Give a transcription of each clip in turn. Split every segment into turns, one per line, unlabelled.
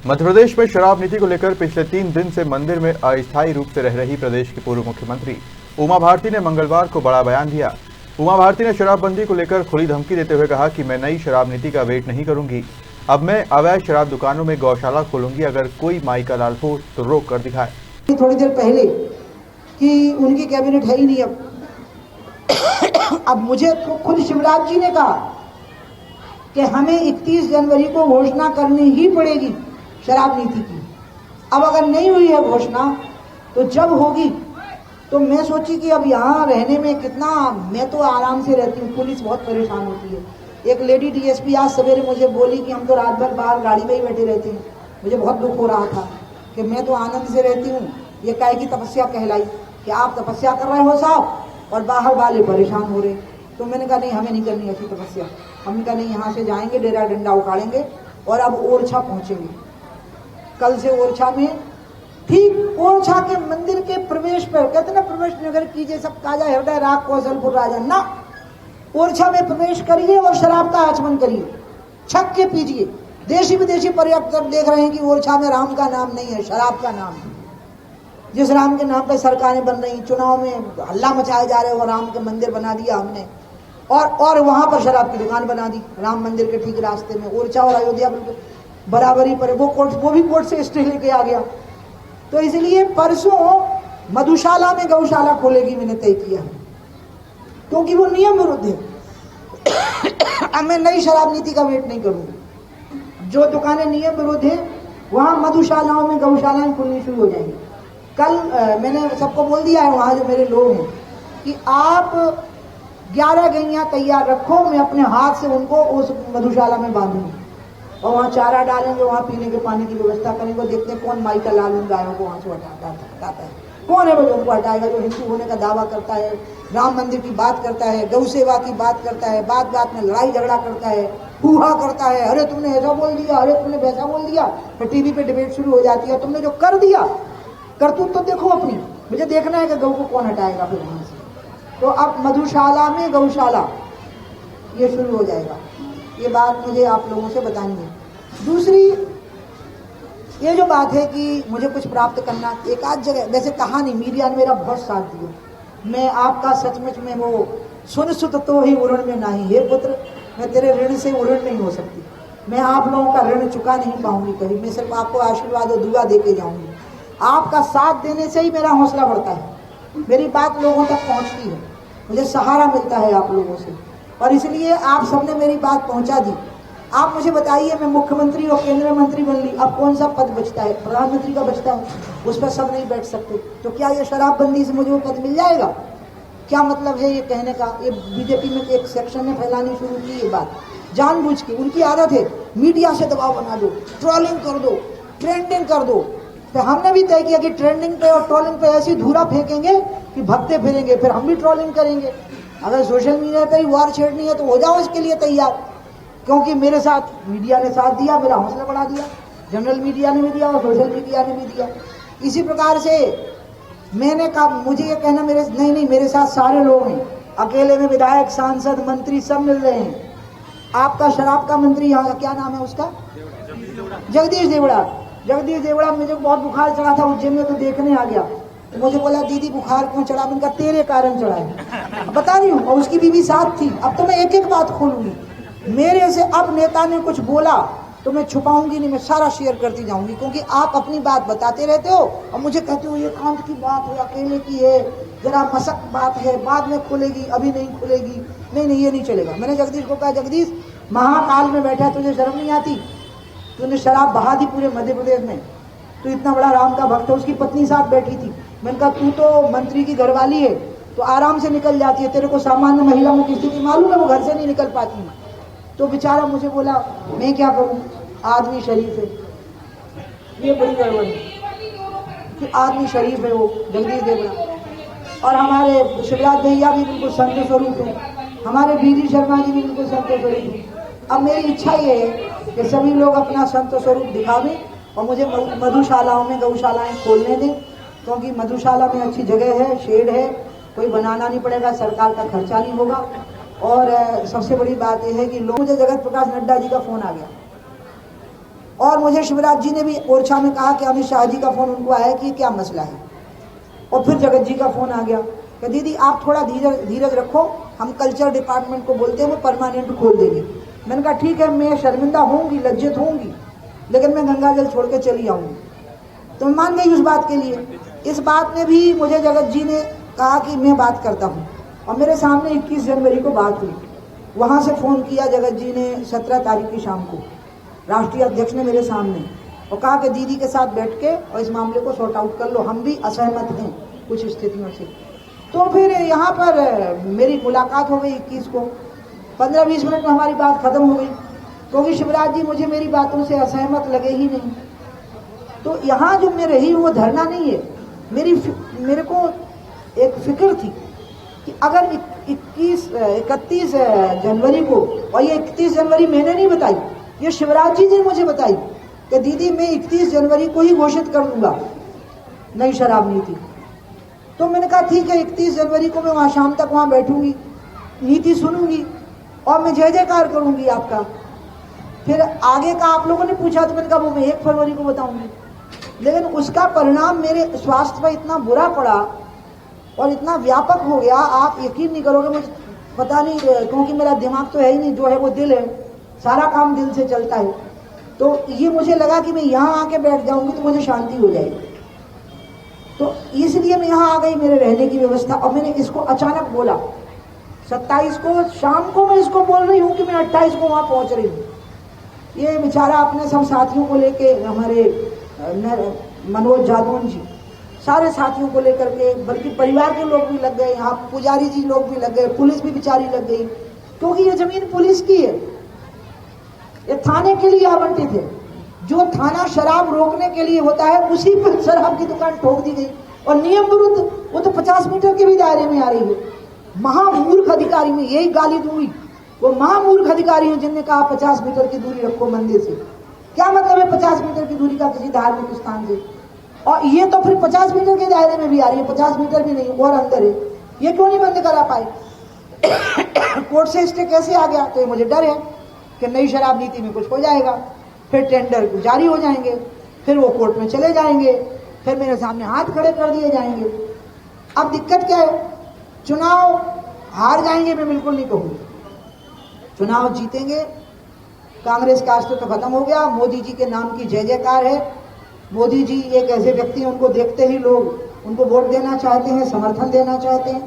मध्य प्रदेश में शराब नीति को लेकर पिछले 3 दिन से मंदिर में अस्थायी रूप से रह रही प्रदेश की पूर्व मुख्यमंत्री उमा भारती ने मंगलवार को बड़ा बयान दिया। उमा भारती ने शराबबंदी को लेकर खुली धमकी देते हुए कहा कि मैं नई शराब नीति का वेट नहीं करूंगी। अब मैं अवैध शराब दुकानों में गौशाला खोलूंगी, अगर कोई माई का लाल हो तो रोक कर दिखाए।
थोड़ी देर पहले कि उनकी कैबिनेट है ही नहीं अब मुझे तो खुद शिवराज जी ने कहा कि हमें 31 जनवरी को घोषणा करनी ही पड़ेगी शराब नीति की। अब अगर नहीं हुई है घोषणा तो जब होगी तो मैं सोची कि अब यहाँ रहने में कितना, मैं तो आराम से रहती हूँ, पुलिस बहुत परेशान होती है। एक लेडी डीएसपी आज सवेरे मुझे बोली कि हम तो रात भर बाहर गाड़ी में ही बैठे रहते हैं। मुझे बहुत दुख हो रहा था कि मैं तो आनंद से रहती हूँ, ये काय की तपस्या कहलाई कि आप तपस्या कर रहे हो साहब और बाहर वाले परेशान हो रहे। तो मैंने कहा नहीं, हमें नहीं करनी ऐसी तपस्या। हमने कहा नहीं, यहाँ से जाएंगे, डेरा डंडा उखाड़ेंगे और अब ओरछा पहुंचेंगे। कल से ओरछा में, ठीक ओरछा के मंदिर के प्रवेश पर, कहते ना प्रवेश नगर कीजिए सब काजा हृदय राग कौशलपुर राजा, ना, ओरछा में प्रवेश करिए और शराब का आचमन करिए, छक के पीजिए। देशी विदेशी पर्यटक देख रहे हैं कि ओरछा में राम का नाम नहीं है, शराब का नाम है। जिस राम के नाम पर सरकारें बन रही, चुनाव में हल्ला मचाए जा रहे हो, राम के मंदिर बना दिया हमने और वहां पर शराब की दुकान बना दी राम मंदिर के ठीक रास्ते में। ओरछा और अयोध्या बराबरी पर, वो भी कोर्ट से स्टे लेके आ गया। तो इसलिए परसों मधुशाला में गौशाला खोलेगी, मैंने तय किया है, क्योंकि वो नियम विरुद्ध है। अब मैं नई शराब नीति का वेट नहीं करूंगी। जो दुकानें नियम विरुद्ध है वहां मधुशालाओं में गौशालाएं खुलनी शुरू हो जाएंगी। कल मैंने सबको बोल दिया है वहां जो मेरे लोग हैं कि आप 11 गैया तैयार रखो, मैं अपने हाथ से उनको उस मधुशाला में बांधूंगी और वहाँ चारा डालेंगे, वहाँ पीने के पानी की व्यवस्था करेंगे। देखते हैं कौन माई का लाल उन गायों को वहाँ से हटाता है, कौन है वो उनको हटाएगा, जो हिंदू होने का दावा करता है, राम मंदिर की बात करता है, गौ सेवा की बात करता है, बात बात में लड़ाई झगड़ा करता है, हुआ करता है, अरे तुमने ऐसा बोल दिया, अरे तुमने वैसा बोल दिया, फिर टीवी पे डिबेट शुरू हो जाती है। तुमने जो कर दिया करतूत तो देखो अपनी, मुझे देखना है कि गौ को कौन हटाएगा फिर वहां से। तो अब मधुशाला में गौशाला ये शुरू हो जाएगा, ये बात मुझे आप लोगों से बतानी है। दूसरी ये जो बात है कि मुझे कुछ प्राप्त करना, एक आध जगह वैसे कहा नहीं, मीडिया ने मेरा बहुत साथ दिया। मैं आपका सचमुच में वो सुन सुत तो ही उड़न में नहीं, हे पुत्र मैं तेरे ऋण से उड़न नहीं हो सकती, मैं आप लोगों का ऋण चुका नहीं पाऊंगी कभी, मैं सिर्फ आपको आशीर्वाद और दुआ दे के जाऊंगी। आपका साथ देने से ही मेरा हौसला बढ़ता है, मेरी बात लोगों तक पहुंचती है, मुझे सहारा मिलता है आप लोगों से, और इसलिए आप सबने मेरी बात पहुंचा दी। आप मुझे बताइए, मैं मुख्यमंत्री और केंद्रीय मंत्री बन ली, अब कौन सा पद बचता है? प्रधानमंत्री का बचता है, उस पर सब नहीं बैठ सकते। तो क्या ये शराबबंदी से मुझे वो पद मिल जाएगा? क्या मतलब है ये कहने का? ये बीजेपी में एक सेक्शन ने फैलानी शुरू की ये बात जानबूझ के। उनकी आदत है मीडिया से दबाव बना दो, ट्रोलिंग कर दो, ट्रेंडिंग कर दो। तो हमने भी तय किया कि ट्रेंडिंग पे और ट्रोलिंग पे ऐसी धूरा फेंकेंगे कि भगते फिरेंगे, फिर हम भी ट्रोलिंग करेंगे। अगर सोशल मीडिया पे ही वार छेड़नी है तो हो जाओ इसके लिए तैयार, क्योंकि मेरे साथ मीडिया ने साथ दिया, मेरा हौसला बढ़ा दिया, जनरल मीडिया ने भी दिया और सोशल मीडिया ने भी दिया। इसी प्रकार से मैंने कहा, मुझे ये कहना नहीं, मेरे साथ सारे लोग हैं, अकेले में विधायक, सांसद, मंत्री सब मिल रहे हैं। आपका शराब का मंत्री यहाँ क्या नाम है उसका? जगदीश देवड़ा। जगदीश देवड़ा, मुझे बहुत बुखार चढ़ा था उज्जैन में, तो देखने आ गया, तो मुझे बोला दीदी बुखार क्यों चढ़ा? मैंने कहा तेरे कारण चढ़ा है, बता रही हूँ, और उसकी बीवी साथ थी। अब तो मैं एक एक बात खोलूंगी, मेरे से अब नेता ने कुछ बोला तो मैं छुपाऊंगी नहीं, मैं सारा शेयर करती जाऊंगी, क्योंकि आप अपनी बात बताते रहते हो और मुझे कहते हो ये कांत की बात है, अकेले की है, जरा मसक बात है, बाद में खुलेगी, अभी नहीं खुलेगी। नहीं, ये नहीं चलेगा। मैंने जगदीश को कहा, जगदीश महाकाल में बैठा, तुझे शर्म नहीं आती? तूने शराब बहा दी पूरे मध्य प्रदेश में, तू इतना बड़ा राम का भक्त है। उसकी पत्नी साथ बैठी थी। मैंने कहा तू तो मंत्री की घरवाली है तो आराम से निकल जाती है, तेरे को सामान्य महिलाओं की स्थिति मालूम है, वो घर से नहीं निकल पाती। तो बेचारा मुझे बोला मैं क्या करूं, आदमी शरीफ है, ये बड़ी गड़बड़ है कि आदमी शरीफ है वो जगदीश देवड़ा, और हमारे शिवराज भैया भी बिल्कुल संत स्वरूप है, हमारे बीडी शर्मा जी भी बिल्कुल संत स्वरूप है। अब मेरी इच्छा ये है कि सभी लोग अपना संत स्वरूप दिखावें और मुझे मधुशालाओं में गौशालाएं खोलने दें, क्योंकि मधुशाला में अच्छी जगह है, शेड है, कोई बनाना नहीं पड़ेगा, सरकार का खर्चा नहीं होगा। और सबसे बड़ी बात यह है कि लोग, मुझे जगत प्रकाश नड्डा जी का फोन आ गया और मुझे शिवराज जी ने भी ओरछा में कहा कि अमित शाह जी का फ़ोन उनको आया कि क्या मसला है। और फिर जगत जी का फ़ोन आ गया कि दीदी आप थोड़ा धीरज रखो, हम कल्चर डिपार्टमेंट को बोलते हैं वो परमानेंट खोल देंगे। मैंने कहा ठीक है, मैं शर्मिंदा होंगी, लज्जित होंगी, लेकिन मैं गंगा जल छोड़ के चली आऊँगी। तो मैं मान गई उस बात के लिए। इस बात में भी मुझे जगत जी ने कहा कि मैं बात करता हूँ, और मेरे सामने 21 जनवरी को बात हुई। वहाँ से फ़ोन किया जगत जी ने 17 तारीख की शाम को, राष्ट्रीय अध्यक्ष ने मेरे सामने, और कहा कि दीदी के साथ बैठ के और इस मामले को सॉर्ट आउट कर लो, हम भी असहमत हैं कुछ स्थितियों से। तो फिर यहाँ पर मेरी मुलाकात हो गई 21 को। 15-20 मिनट में हमारी बात खत्म हो गई, क्योंकि शिवराज जी मुझे मेरी बातों से असहमत लगे ही नहीं। तो यहाँ जो मैं रही वो धरना नहीं है, मेरे को एक फिक्र थी कि अगर 31 जनवरी को, और ये 31 जनवरी मैंने नहीं बताई, ये शिवराज जी ने मुझे बताई कि दीदी मैं 31 जनवरी को ही घोषित कर दूंगा नई शराब नीति। तो मैंने कहा ठीक है, 31 जनवरी को मैं वहाँ शाम तक वहाँ बैठूंगी, नीति सुनूंगी और मैं जय जयकार करूंगी आपका। फिर आगे का आप लोगों ने पूछा तो मैंने कहा वो मैं 1 फरवरी को बताऊंगी। लेकिन उसका परिणाम मेरे स्वास्थ्य पर इतना बुरा पड़ा और इतना व्यापक हो गया, आप यकीन नहीं करोगे। मुझे पता नहीं, क्योंकि मेरा दिमाग तो है ही नहीं, जो है वो दिल है, सारा काम दिल से चलता है। तो ये मुझे लगा कि मैं यहाँ आके बैठ जाऊंगी तो मुझे शांति हो जाएगी, तो इसलिए मैं यहाँ आ गई, मेरे रहने की व्यवस्था। और मैंने इसको अचानक बोला 27 को शाम को, मैं इसको बोल रही हूँ कि मैं 28 को वहाँ पहुँच रही हूँ। ये बेचारा अपने सब साथियों को लेके, हमारे मनोज जादवन जी, सारे साथियों को लेकर के, बल्कि परिवार के लोग भी लग गए, यहाँ पुजारी जी लोग भी लग गए, पुलिस भी बेचारी लग गई, क्योंकि ये जमीन पुलिस की है, ये थाने के लिए आवंटित है। जो थाना शराब रोकने के लिए होता है उसी पर शराब की दुकान ठोक दी गई, और नियम विरुद्ध, वो तो 50 मीटर के भी दायरे में आ रही है। महामूर्ख अधिकारी, में यही गाली दूंगी, वो महामूर्ख अधिकारी हैं जिनने कहा 50 मीटर की दूरी रखो मंदिर से। क्या मतलब है 50 मीटर की दूरी का किसी धार्मिक स्थान से? और ये तो फिर 50 मीटर के दायरे में भी आ रही है, 50 मीटर भी नहीं और अंदर है। ये क्यों नहीं बंद करा पाए? कोर्ट से स्टे कैसे आ गया? तो ये मुझे डर है कि नई शराब नीति में कुछ हो जाएगा, फिर टेंडर जारी हो जाएंगे, फिर वो कोर्ट में चले जाएंगे, फिर मेरे सामने हाथ खड़े कर दिए जाएंगे। अब दिक्कत क्या है? चुनाव हार जाएंगे मैं बिल्कुल नहीं कहूँगी, चुनाव जीतेंगे, कांग्रेस का अस्तित्व तो खत्म हो गया, मोदी जी के नाम की जय जयकार है। मोदी जी एक ऐसे व्यक्ति हैं, उनको देखते ही लोग उनको वोट देना चाहते हैं, समर्थन देना चाहते हैं,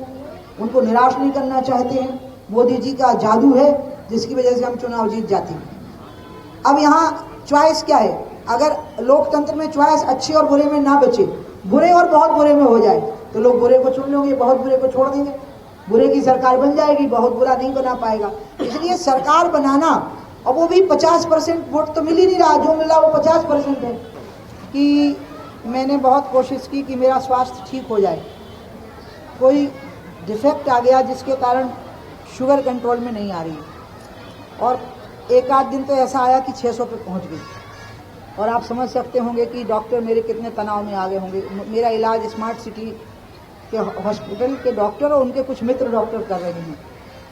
उनको निराश नहीं करना चाहते हैं। मोदी जी का जादू है जिसकी वजह से हम चुनाव जीत जाते हैं। अब यहाँ चॉइस क्या है? अगर लोकतंत्र में चॉइस अच्छे और बुरे में ना बचे, बुरे और बहुत बुरे में हो जाए, तो लोग बुरे को चुन लेंगे, बहुत बुरे को छोड़ देंगे, बुरे की सरकार बन जाएगी, बहुत बुरा नहीं बना पाएगा। इसलिए सरकार बनाना, और वो भी 50% वोट तो मिल ही नहीं रहा, जो मिला वो 50% है। कि मैंने बहुत कोशिश की कि मेरा स्वास्थ्य ठीक हो जाए, कोई डिफेक्ट आ गया जिसके कारण शुगर कंट्रोल में नहीं आ रही, और एक आध दिन तो ऐसा आया कि 600 पे पहुंच गई। और आप समझ सकते होंगे कि डॉक्टर मेरे कितने तनाव में आ गए होंगे। मेरा इलाज स्मार्ट सिटी के हॉस्पिटल के डॉक्टर और उनके कुछ मित्र डॉक्टर कर रहे हैं।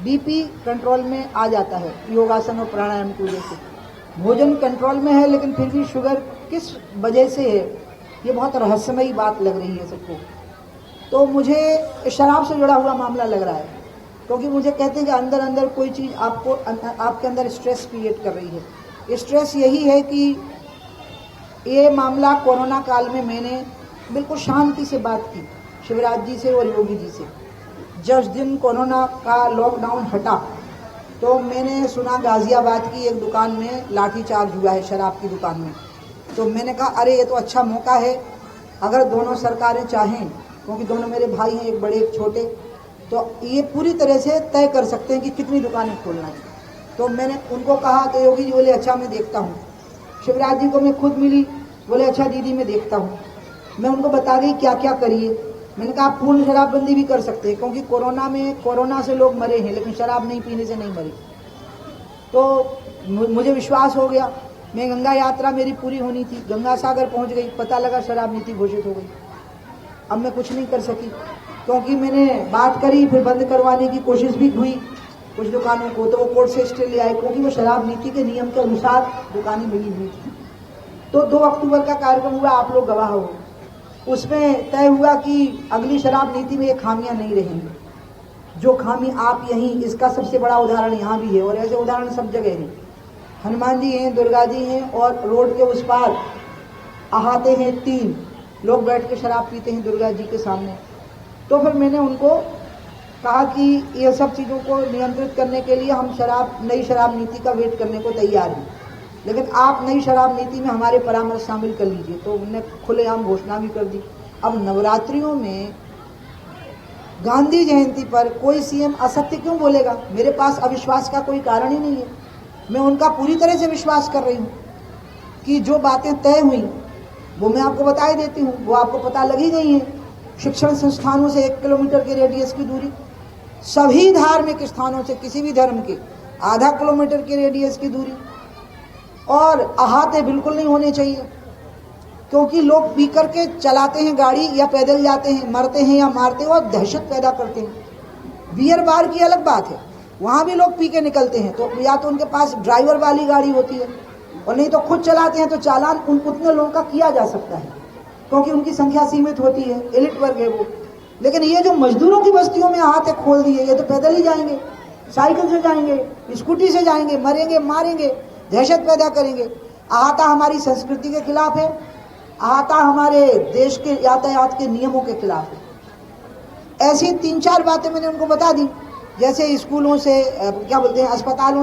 बीपी कंट्रोल में आ जाता है योगासन और प्राणायाम की वजह से, भोजन कंट्रोल में है, लेकिन फिर भी शुगर किस वजह से है, ये बहुत रहस्यमयी बात लग रही है सबको। तो मुझे शराब से जुड़ा हुआ मामला लग रहा है, क्योंकि मुझे कहते हैं कि अंदर अंदर कोई चीज़ आपको, आपके अंदर स्ट्रेस क्रिएट कर रही है। स्ट्रेस यही है कि ये मामला कोरोना काल में मैंने बिल्कुल शांति से बात की शिवराज जी से और योगी जी से। जिस दिन कोरोना का लॉकडाउन हटा तो मैंने सुना गाजियाबाद की एक दुकान में लाठीचार्ज हुआ है, शराब की दुकान में। तो मैंने कहा अरे ये तो अच्छा मौका है, अगर दोनों सरकारें चाहें, क्योंकि दोनों मेरे भाई हैं, एक बड़े एक छोटे, तो ये पूरी तरह से तय कर सकते हैं कि कितनी दुकानें खोलना है। तो मैंने उनको कहा कि योगी जी बोले अच्छा मैं देखता हूँ। शिवराज जी को मैं खुद मिली, बोले अच्छा दीदी मैं देखता हूँ। मैं उनको बता गई क्या क्या करिए। मैंने कहा आप पूर्ण शराबबंदी भी कर सकते हैं, क्योंकि कोरोना से लोग मरे हैं लेकिन शराब नहीं पीने से नहीं मरे। तो मुझे विश्वास हो गया। मैं गंगा यात्रा मेरी पूरी होनी थी, गंगा सागर पहुंच गई, पता लगा शराब नीति घोषित हो गई। अब मैं कुछ नहीं कर सकी, क्योंकि मैंने बात करी, फिर बंद करवाने की कोशिश भी हुई कुछ दुकानों को, तो वो कोर्ट से स्टे ले आए, क्योंकि वो शराब नीति के नियम के अनुसार दुकानें मिली हुई थी। तो 2 अक्टूबर का कार्यक्रम हुआ, आप लोग गवाह हो। उसमें तय हुआ कि अगली शराब नीति में ये खामियां नहीं रहेंगी। जो खामी आप यहीं, इसका सबसे बड़ा उदाहरण यहाँ भी है और ऐसे उदाहरण सब जगह हैं। हनुमान जी हैं, दुर्गा जी हैं और रोड के उस पार अहाते हैं 3 लोग बैठ के शराब पीते हैं दुर्गा जी के सामने। तो फिर मैंने उनको कहा कि ये सब चीज़ों को नियंत्रित करने के लिए हम नई शराब नीति का वेट करने को तैयार हैं, लेकिन आप नई शराब नीति में हमारे परामर्श शामिल कर लीजिए। तो उन्होंने खुलेआम घोषणा भी कर दी। अब नवरात्रियों में गांधी जयंती पर कोई सीएम असत्य क्यों बोलेगा? मेरे पास अविश्वास का कोई कारण ही नहीं है। मैं उनका पूरी तरह से विश्वास कर रही हूँ कि जो बातें तय हुई वो मैं आपको बता ही देती हूँ, वो आपको पता लगी गई है। शिक्षण संस्थानों से 1 किलोमीटर के रेडियस की दूरी, सभी धार्मिक स्थानों से किसी भी धर्म के आधा किलोमीटर के रेडियस की दूरी, और अहाते बिल्कुल नहीं होने चाहिए, क्योंकि लोग पी करके चलाते हैं गाड़ी या पैदल जाते हैं, मरते हैं या मारते हैं और दहशत पैदा करते हैं। बियर बार की अलग बात है, वहाँ भी लोग पी के निकलते हैं, तो या तो उनके पास ड्राइवर वाली गाड़ी होती है और नहीं तो खुद चलाते हैं, तो चालान उतने लोगों का किया जा सकता है क्योंकि उनकी संख्या सीमित होती है, एलिट वर्ग है वो। लेकिन ये जो मजदूरों की बस्तियों में हाथ खोल दिए, ये तो पैदल ही जाएंगे, साइकिल से जाएंगे, स्कूटी से जाएंगे, मरेंगे, मारेंगे, दहशत पैदा करेंगे। अहाता हमारी संस्कृति के खिलाफ है, अहाता हमारे देश के यातायात के नियमों के खिलाफ है। ऐसी 3-4 बातें मैंने उनको बता दी, जैसे स्कूलों से क्या बोलते हैं, अस्पतालों